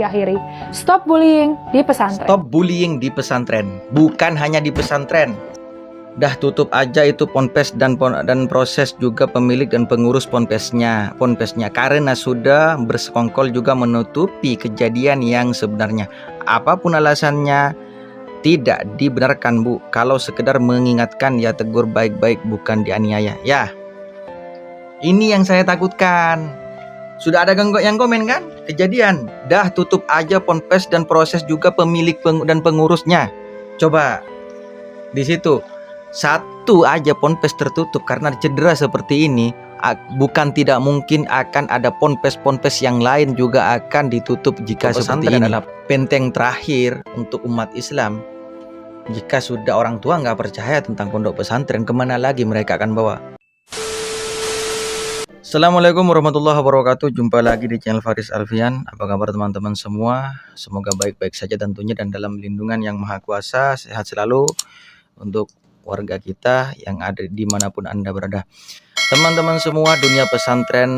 diakhiri. Stop bullying di pesantren. Stop bullying di pesantren. Bukan hanya di pesantren. Dah tutup aja itu ponpes dan proses juga pemilik dan pengurus ponpesnya karena sudah bersekongkol juga menutupi kejadian yang sebenarnya. Apapun alasannya tidak dibenarkan, Bu. Kalau sekedar mengingatkan ya tegur baik-baik, bukan dianiaya. Ya. Ini yang saya takutkan. Sudah ada yang komen kan? Kejadian. Dah tutup aja ponpes dan proses juga pemilik dan pengurusnya. Coba di situ satu aja ponpes tertutup karena cedera seperti ini, bukan tidak mungkin akan ada ponpes yang lain juga akan ditutup jika seperti ini. Adalah benteng terakhir untuk umat Islam. Jika sudah orang tua nggak percaya tentang pondok pesantren, kemana lagi mereka akan bawa? Assalamualaikum warahmatullahi wabarakatuh. Jumpa lagi di channel Faris Alfian. Apa kabar teman-teman semua? Semoga baik-baik saja tentunya dan dalam lindungan yang maha kuasa. Sehat selalu untuk warga kita yang ada dimanapun Anda berada. Teman-teman semua, dunia pesantren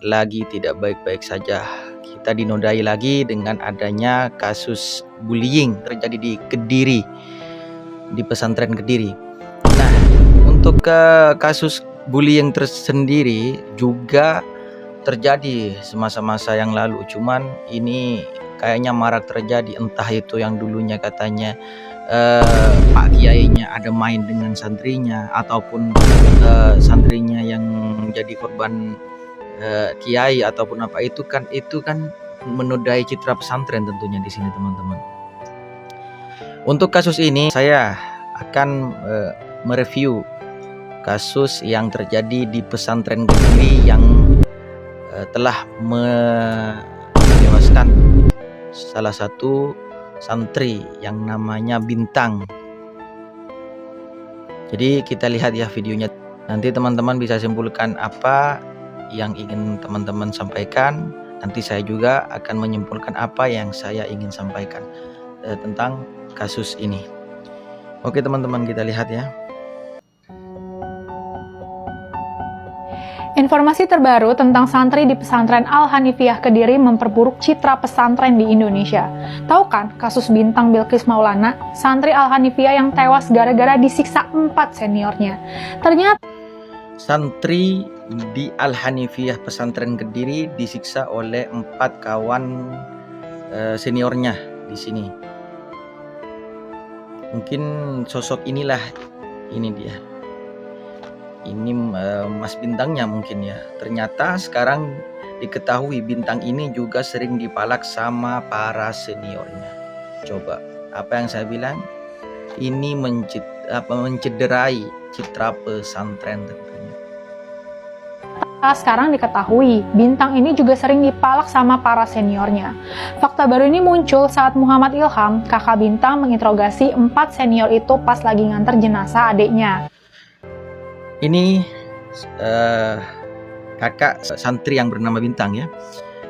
lagi tidak baik-baik saja. Kita dinodai lagi dengan adanya kasus bullying terjadi di Kediri, di pesantren Kediri. Nah, untuk kasus bullying tersendiri juga terjadi semasa-masa yang lalu, cuman ini kayaknya marak terjadi. Entah itu yang dulunya katanya Pak Kiainya ada main dengan santrinya, ataupun santrinya yang jadi korban Kiai ataupun apa, itu kan menodai citra pesantren tentunya di sini teman-teman. Untuk kasus ini saya akan mereview kasus yang terjadi di pesantren Kediri yang telah menewaskan salah satu santri yang namanya Bintang. Jadi kita lihat ya videonya. Nanti teman-teman bisa simpulkan apa yang ingin teman-teman sampaikan. Nanti saya juga akan menyimpulkan apa yang saya ingin sampaikan tentang kasus ini. Oke teman-teman, kita lihat ya. Informasi terbaru tentang santri di pesantren Al-Hanifiyah Kediri memperburuk citra pesantren di Indonesia. Tahu kan kasus Bintang Bilqis Maulana, santri Al-Hanifiyah yang tewas gara-gara disiksa 4 seniornya. Ternyata santri di Al-Hanifiyah pesantren Kediri disiksa oleh 4 kawan seniornya di sini. Mungkin sosok inilah, ini dia. Ini Mas Bintangnya mungkin ya. Ternyata sekarang diketahui Bintang ini juga sering dipalak sama para seniornya. Coba, apa yang saya bilang? Ini mencederai citra pesantren tentunya. Sekarang diketahui Bintang ini juga sering dipalak sama para seniornya. Fakta baru ini muncul saat Muhammad Ilham, kakak Bintang, menginterogasi 4 senior itu pas lagi nganter jenazah adiknya. Ini kakak santri yang bernama Bintang ya.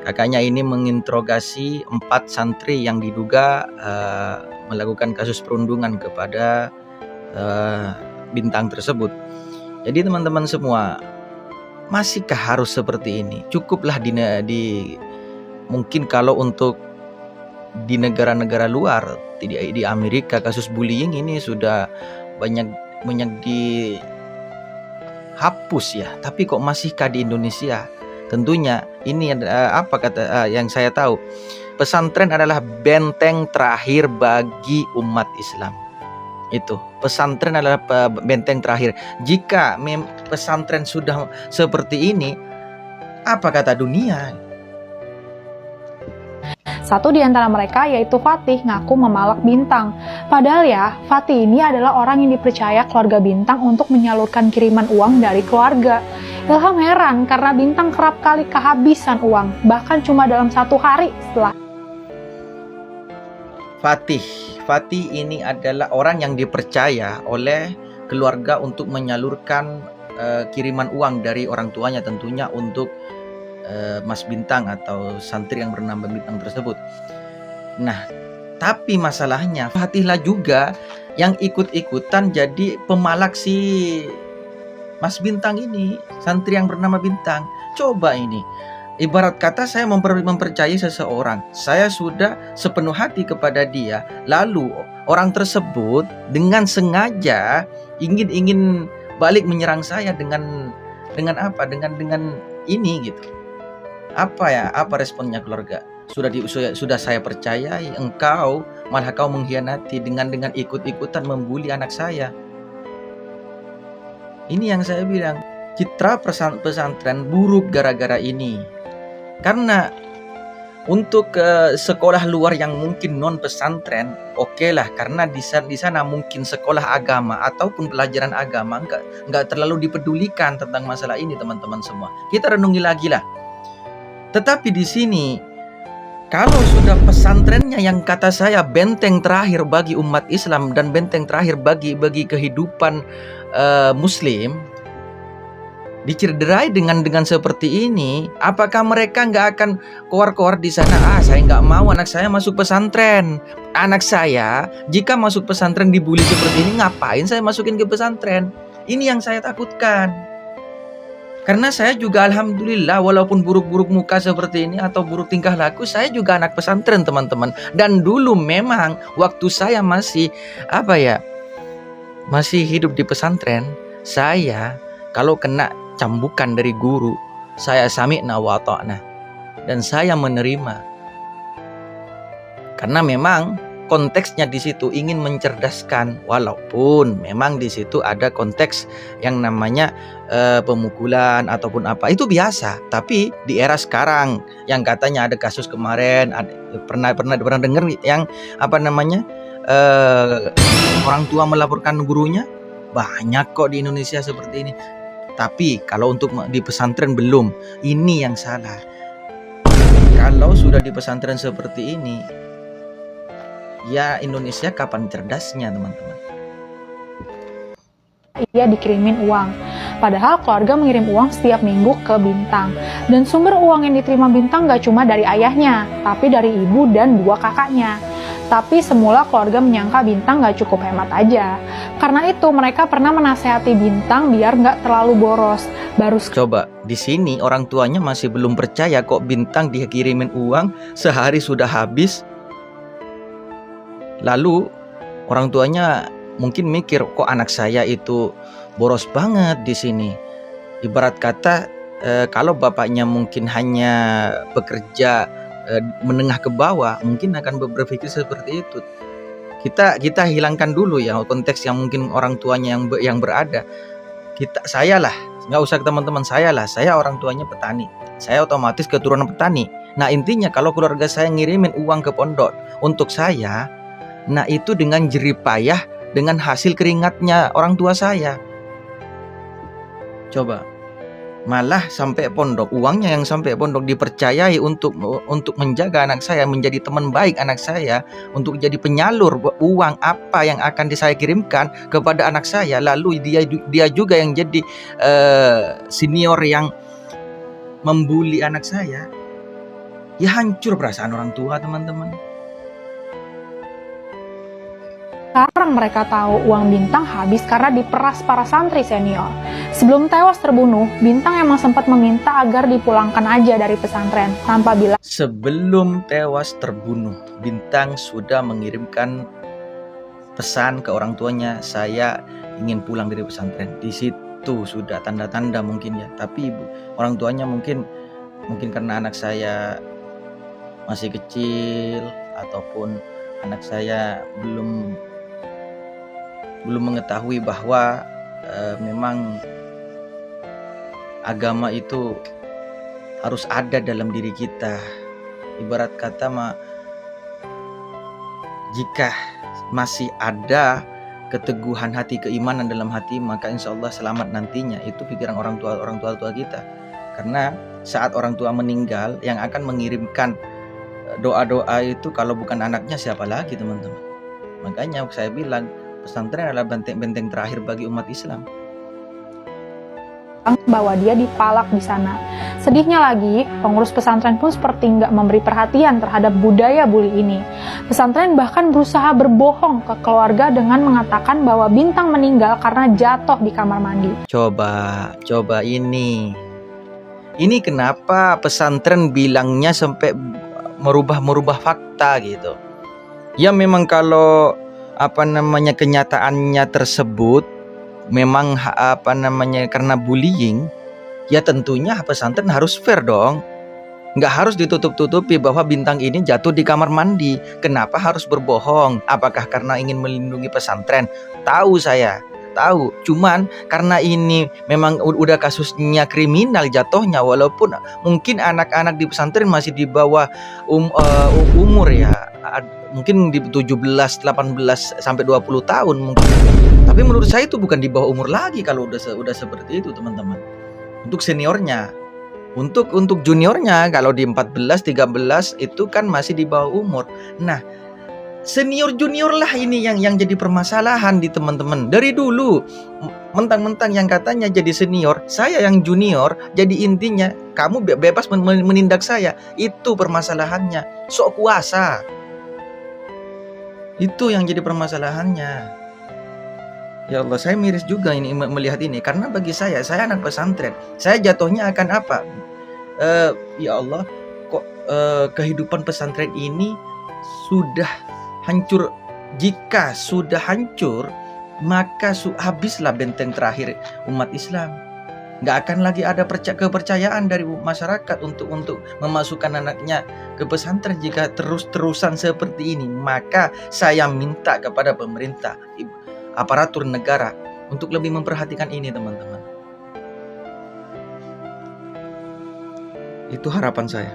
Kakaknya ini menginterogasi 4 santri yang diduga melakukan kasus perundungan kepada Bintang tersebut. Jadi teman-teman semua, masihkah harus seperti ini? Cukuplah mungkin kalau untuk di negara-negara luar, di Amerika kasus bullying ini sudah banyak hapus ya, tapi kok masihkah di Indonesia? Tentunya ini apa kata yang saya tahu, pesantren adalah benteng terakhir bagi umat Islam. Itu pesantren adalah benteng terakhir. Jika pesantren sudah seperti ini, apa kata dunia? Satu di antara mereka yaitu Fatih ngaku memalak Bintang. Padahal ya, Fatih ini adalah orang yang dipercaya keluarga Bintang untuk menyalurkan kiriman uang dari keluarga. Ilham heran karena Bintang kerap kali kehabisan uang, bahkan cuma dalam 1 hari setelah. Fatih ini adalah orang yang dipercaya oleh keluarga untuk menyalurkan kiriman uang dari orang tuanya tentunya untuk Mas Bintang atau santri yang bernama Bintang tersebut. Nah, tapi masalahnya Fatihlah juga yang ikut-ikutan jadi pemalak si Mas Bintang ini, santri yang bernama Bintang. Coba ini, ibarat kata saya mempercayai seseorang, saya sudah sepenuh hati kepada dia, lalu orang tersebut dengan sengaja ingin balik menyerang saya dengan apa? Dengan ini gitu. Apa responnya keluarga? Sudah saya percayai, engkau malah kau mengkhianati dengan ikut-ikutan membuli anak saya. Ini yang saya bilang, citra pesantren buruk gara-gara ini. Karena untuk sekolah luar yang mungkin non pesantren, oke lah, karena di sana mungkin sekolah agama ataupun pelajaran agama nggak terlalu dipedulikan tentang masalah ini, teman-teman semua. Kita renungi lagi lah. Tetapi di sini, kalau sudah pesantrennya yang kata saya benteng terakhir bagi umat Islam dan benteng terakhir bagi kehidupan Muslim, dicederai dengan seperti ini, apakah mereka nggak akan keluar di sana? Saya nggak mau anak saya masuk pesantren. Anak saya jika masuk pesantren dibully seperti ini, ngapain saya masukin ke pesantren? Ini yang saya takutkan. Karena saya juga alhamdulillah, walaupun buruk-buruk muka seperti ini atau buruk tingkah laku, saya juga anak pesantren, teman-teman. Dan dulu memang waktu saya masih masih hidup di pesantren, saya kalau kena cambukan dari guru, saya sami'na wa ta'na, dan saya menerima. Karena memang konteksnya di situ ingin mencerdaskan, walaupun memang di situ ada konteks yang namanya pemukulan ataupun apa, itu biasa. Tapi di era sekarang yang katanya ada kasus kemarin, pernah dengar yang orang tua melaporkan gurunya, banyak kok di Indonesia seperti ini. Tapi kalau untuk di pesantren belum. Ini yang salah. Kalau sudah di pesantren seperti ini, ya Indonesia kapan cerdasnya, teman-teman? Ia dikirimin uang. Padahal keluarga mengirim uang setiap minggu ke Bintang. Dan sumber uang yang diterima Bintang gak cuma dari ayahnya, tapi dari ibu dan 2 kakaknya. Tapi semula keluarga menyangka Bintang gak cukup hemat aja. Karena itu mereka pernah menasehati Bintang biar gak terlalu boros. Coba, di sini orang tuanya masih belum percaya kok Bintang dikirimin uang sehari sudah habis. Lalu orang tuanya mungkin mikir, kok anak saya itu boros banget di sini. Ibarat kata kalau bapaknya mungkin hanya bekerja menengah ke bawah, mungkin akan berpikir seperti itu. Kita hilangkan dulu ya konteks yang mungkin orang tuanya yang berada. Saya nggak usah teman-teman, saya orang tuanya petani, saya otomatis keturunan petani. Nah intinya kalau keluarga saya ngirimin uang ke pondok untuk saya, nah itu dengan jerih payah, dengan hasil keringatnya orang tua saya. Coba, malah sampai pondok, uangnya yang sampai pondok dipercayai untuk menjaga anak saya, menjadi teman baik anak saya, untuk jadi penyalur uang apa yang akan saya kirimkan kepada anak saya. Lalu dia juga yang jadi senior yang membuli anak saya. Ya hancur perasaan orang tua, teman-teman. Sekarang mereka tahu uang Bintang habis karena diperas para santri senior. Sebelum tewas terbunuh, Bintang emang sempat meminta agar dipulangkan aja dari pesantren tanpa bilang. Sebelum tewas terbunuh, Bintang sudah mengirimkan pesan ke orang tuanya, saya ingin pulang dari pesantren. Di situ sudah tanda-tanda mungkin ya. Tapi orang tuanya mungkin karena anak saya masih kecil ataupun anak saya belum mengetahui bahwa memang agama itu harus ada dalam diri kita. Ibarat kata jika masih ada keteguhan hati, keimanan dalam hati, maka insya Allah selamat nantinya. Itu pikiran orang tua kita. Karena saat orang tua meninggal, yang akan mengirimkan doa-doa itu kalau bukan anaknya siapa lagi, teman-teman? Makanya saya bilang pesantren adalah benteng terakhir bagi umat Islam. Bahwa dia dipalak di sana. Sedihnya lagi, pengurus pesantren pun seperti nggak memberi perhatian terhadap budaya bully ini. Pesantren bahkan berusaha berbohong ke keluarga dengan mengatakan bahwa Bintang meninggal karena jatuh di kamar mandi. Coba ini Ini kenapa pesantren bilangnya sampai merubah fakta gitu. Ya memang kalau kenyataannya tersebut memang karena bullying, ya tentunya pesantren harus fair dong. Nggak harus ditutup-tutupi bahwa bintang ini jatuh di kamar mandi. Kenapa harus berbohong? Apakah karena ingin melindungi pesantren? Tahu saya, tahu. Cuman karena ini memang udah kasusnya kriminal jatuhnya, walaupun mungkin anak-anak di pesantren masih di bawah umur ya. Mungkin di 17, 18 sampai 20 tahun mungkin. Tapi menurut saya itu bukan di bawah umur lagi kalau udah seperti itu, teman-teman. Untuk seniornya. Untuk juniornya kalau di 14, 13 itu kan masih di bawah umur. Nah, senior junior lah ini yang jadi permasalahan di teman-teman. Dari dulu mentang-mentang yang katanya jadi senior, saya yang junior, jadi intinya kamu bebas menindak saya. Itu permasalahannya. Sok kuasa. Itu yang jadi permasalahannya. Ya Allah, saya miris juga ini melihat ini, karena bagi saya anak pesantren, saya jatuhnya akan apa? Ya Allah, kok kehidupan pesantren ini sudah hancur. Jika sudah hancur, maka habislah benteng terakhir umat Islam. Nggak akan lagi ada kepercayaan dari masyarakat untuk memasukkan anaknya ke pesantren jika terus-terusan seperti ini. Maka saya minta kepada pemerintah, aparatur negara untuk lebih memperhatikan ini, teman-teman. Itu harapan saya.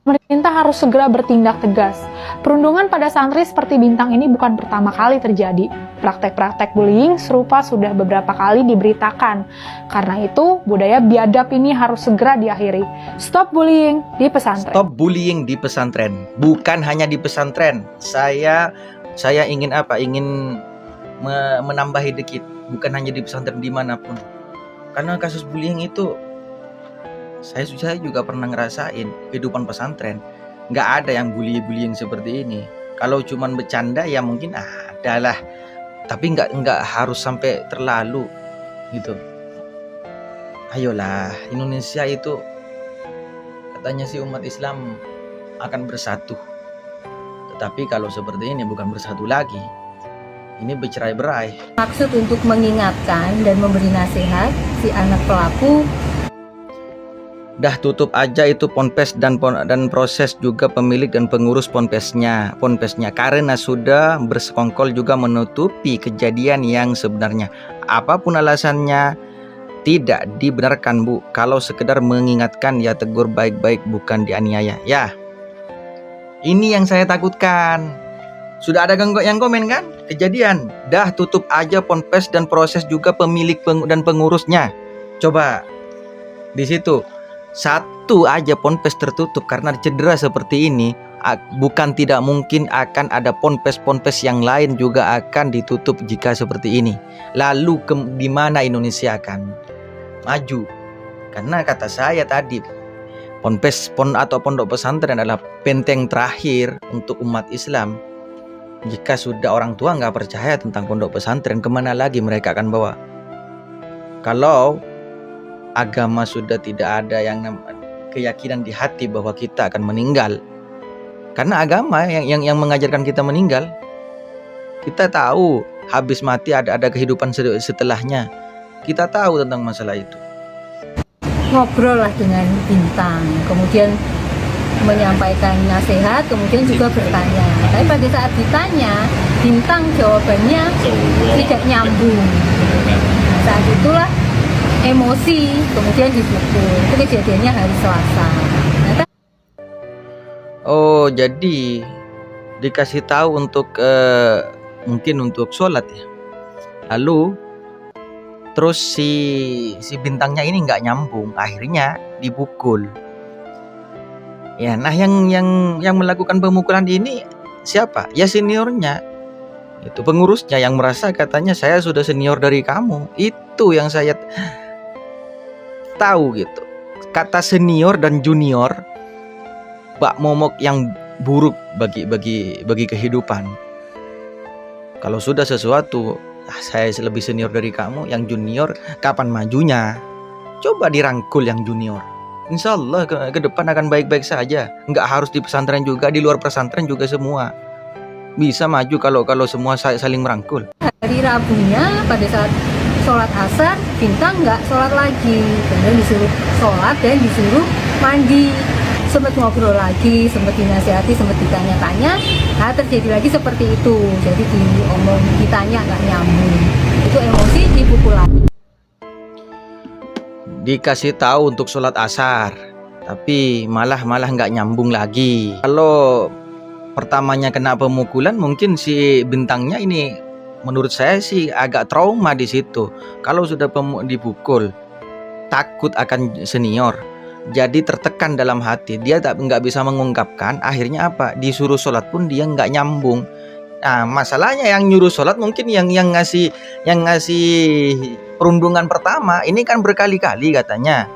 Pemerintah harus segera bertindak tegas. Perundungan pada santri seperti Bintang ini bukan pertama kali terjadi. Praktek-praktek bullying serupa sudah beberapa kali diberitakan. Karena itu, budaya biadab ini harus segera diakhiri. Stop bullying di pesantren. Stop bullying di pesantren. Bukan hanya di pesantren. Saya ingin apa? Ingin menambahi dikit. Bukan hanya di pesantren, dimanapun. Karena kasus bullying itu saya juga pernah ngerasain kehidupan pesantren. Nggak ada yang bullying seperti ini. Kalau cuman bercanda ya mungkin ada lah, tapi nggak harus sampai terlalu gitu. Ayolah, Indonesia itu katanya sih umat Islam akan bersatu, tetapi kalau seperti ini bukan bersatu lagi, ini bercerai-berai. Maksud untuk mengingatkan dan memberi nasihat si anak pelaku. Dah tutup aja itu ponpes dan proses juga pemilik dan pengurus ponpesnya karena sudah bersekongkol juga menutupi kejadian yang sebenarnya. Apapun alasannya tidak dibenarkan, Bu. Kalau sekedar mengingatkan ya tegur baik-baik, bukan dianiaya. Ya, ini yang saya takutkan. Sudah ada yang komen kan? Kejadian dah tutup aja ponpes dan proses juga pemilik dan pengurusnya. Coba di situ satu aja ponpes tertutup karena cedera seperti ini, bukan tidak mungkin akan ada ponpes yang lain juga akan ditutup jika seperti ini. Lalu di mana Indonesia akan maju? Karena kata saya tadi, atau pondok pesantren adalah benteng terakhir untuk umat Islam. Jika sudah orang tua nggak percaya tentang pondok pesantren, kemana lagi mereka akan bawa? Kalau agama sudah tidak ada yang keyakinan di hati bahwa kita akan meninggal, karena agama yang mengajarkan kita meninggal. Kita tahu habis mati ada kehidupan setelahnya. Kita tahu tentang masalah itu. Ngobrol lah dengan Bintang, kemudian menyampaikan nasihat, kemudian juga bertanya. Tapi pada saat ditanya, Bintang jawabannya tidak nyambung. Saat itulah emosi, kemudian dipukul. Itu kejadiannya hari Selasa. Oh, jadi dikasih tahu untuk mungkin untuk sholat ya. Lalu terus si Bintangnya ini nggak nyambung, akhirnya dipukul. Ya, nah yang melakukan pemukulan ini siapa? Ya seniornya. Itu pengurusnya yang merasa katanya saya sudah senior dari kamu. Itu yang saya tahu gitu. Kata senior dan junior bak momok yang buruk bagi kehidupan. Kalau sudah sesuatu, saya lebih senior dari kamu, yang junior kapan majunya? Coba dirangkul yang junior. Insya Allah ke depan akan baik-baik saja. Nggak harus di pesantren juga, di luar pesantren juga semua bisa maju kalau semua saling merangkul. Hari Rabunya pada saat sholat asar, Bintang nggak sholat lagi, kemudian disuruh sholat dan disuruh mandi. Sempat ngobrol lagi, sempat dinasihati, sempat ditanya-tanya, nah terjadi lagi seperti itu. Jadi ditanya nggak nyambung, itu emosi, dipukul lagi. Dikasih tahu untuk sholat asar, tapi malah nggak nyambung lagi. Kalau pertamanya kena pemukulan, mungkin si Bintangnya ini menurut saya sih agak trauma di situ. Kalau sudah dipukul, takut akan senior, jadi tertekan dalam hati. Dia nggak bisa mengungkapkan. Akhirnya apa? Disuruh sholat pun dia nggak nyambung. Nah, masalahnya yang nyuruh sholat mungkin yang ngasih perundungan pertama ini kan berkali-kali katanya.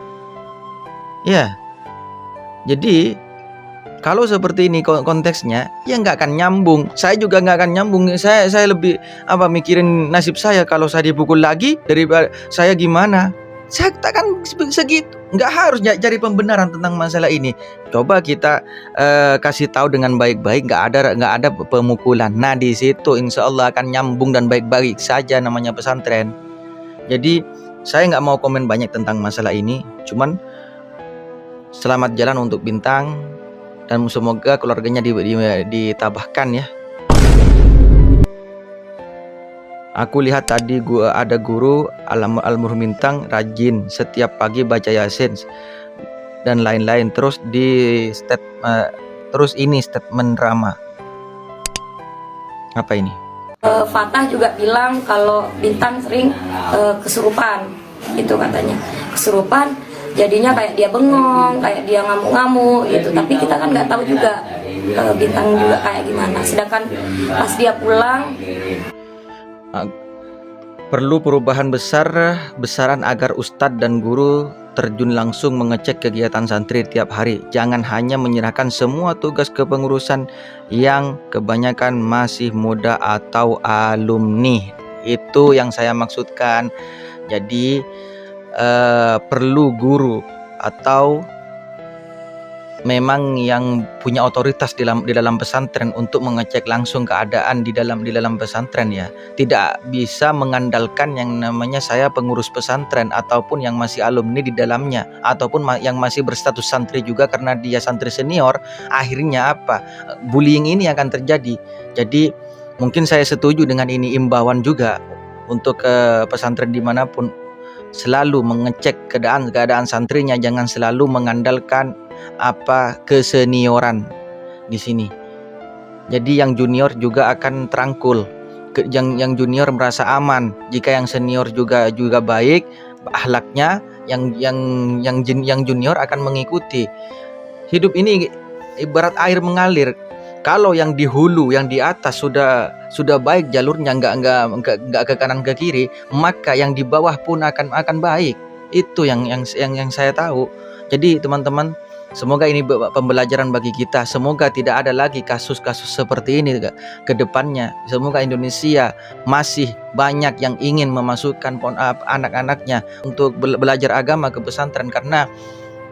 Ya, jadi kalau seperti ini konteksnya, ya nggak akan nyambung. Saya juga nggak akan nyambung. Saya lebih mikirin nasib saya kalau saya dipukul lagi daripada saya gimana. Saya takkan segitu. Nggak harus cari pembenaran tentang masalah ini. Coba kita kasih tahu dengan baik-baik. Nggak ada pemukulan. Nah di situ insya Allah akan nyambung dan baik-baik saja namanya pesantren. Jadi saya nggak mau komen banyak tentang masalah ini. Cuman selamat jalan untuk Bintang dan semoga keluarganya ditabahkan ya. Aku lihat tadi ada guru almarhum Bintang rajin setiap pagi baca Yasin dan lain-lain. Terus ini statement Rama. Apa ini? Fatah juga bilang kalau Bintang sering kesurupan, itu katanya kesurupan. Jadinya kayak dia bengong, kayak dia ngamuk-ngamuk gitu. Tapi kita kan nggak tahu juga Bintang juga kayak gimana. Sedangkan pas dia pulang, perlu perubahan besaran agar ustadz dan guru terjun langsung mengecek kegiatan santri tiap hari. Jangan hanya menyerahkan semua tugas kepengurusan yang kebanyakan masih muda atau alumni. Itu yang saya maksudkan. Jadi perlu guru atau memang yang punya otoritas di dalam pesantren untuk mengecek langsung keadaan di dalam pesantren ya. Tidak bisa mengandalkan yang namanya saya pengurus pesantren ataupun yang masih alumni di dalamnya ataupun yang masih berstatus santri juga karena dia santri senior. Akhirnya apa? Bullying ini akan terjadi. Jadi mungkin saya setuju dengan ini, imbauan juga untuk pesantren dimanapun selalu mengecek keadaan santrinya, jangan selalu mengandalkan kesenioran di sini. Jadi yang junior juga akan terangkul, yang junior merasa aman jika yang senior juga baik akhlaknya, yang junior akan mengikuti. Hidup ini ibarat air mengalir. Kalau yang di hulu, yang di atas sudah baik jalurnya, nggak ke kanan ke kiri, maka yang di bawah pun akan baik. Itu yang saya tahu. Jadi teman-teman, semoga ini pembelajaran bagi kita. Semoga tidak ada lagi kasus-kasus seperti ini ke depannya. Semoga Indonesia masih banyak yang ingin memasukkan anak-anaknya untuk belajar agama ke pesantren. Karena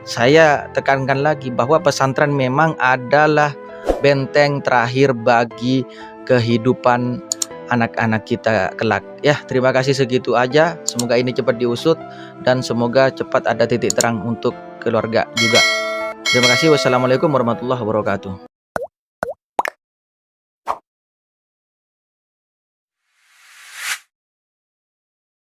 saya tekankan lagi bahwa pesantren memang adalah benteng terakhir bagi kehidupan anak-anak kita kelak. Ya, terima kasih, segitu aja. Semoga ini cepat diusut dan semoga cepat ada titik terang untuk keluarga juga. Terima kasih. Wassalamualaikum warahmatullahi wabarakatuh.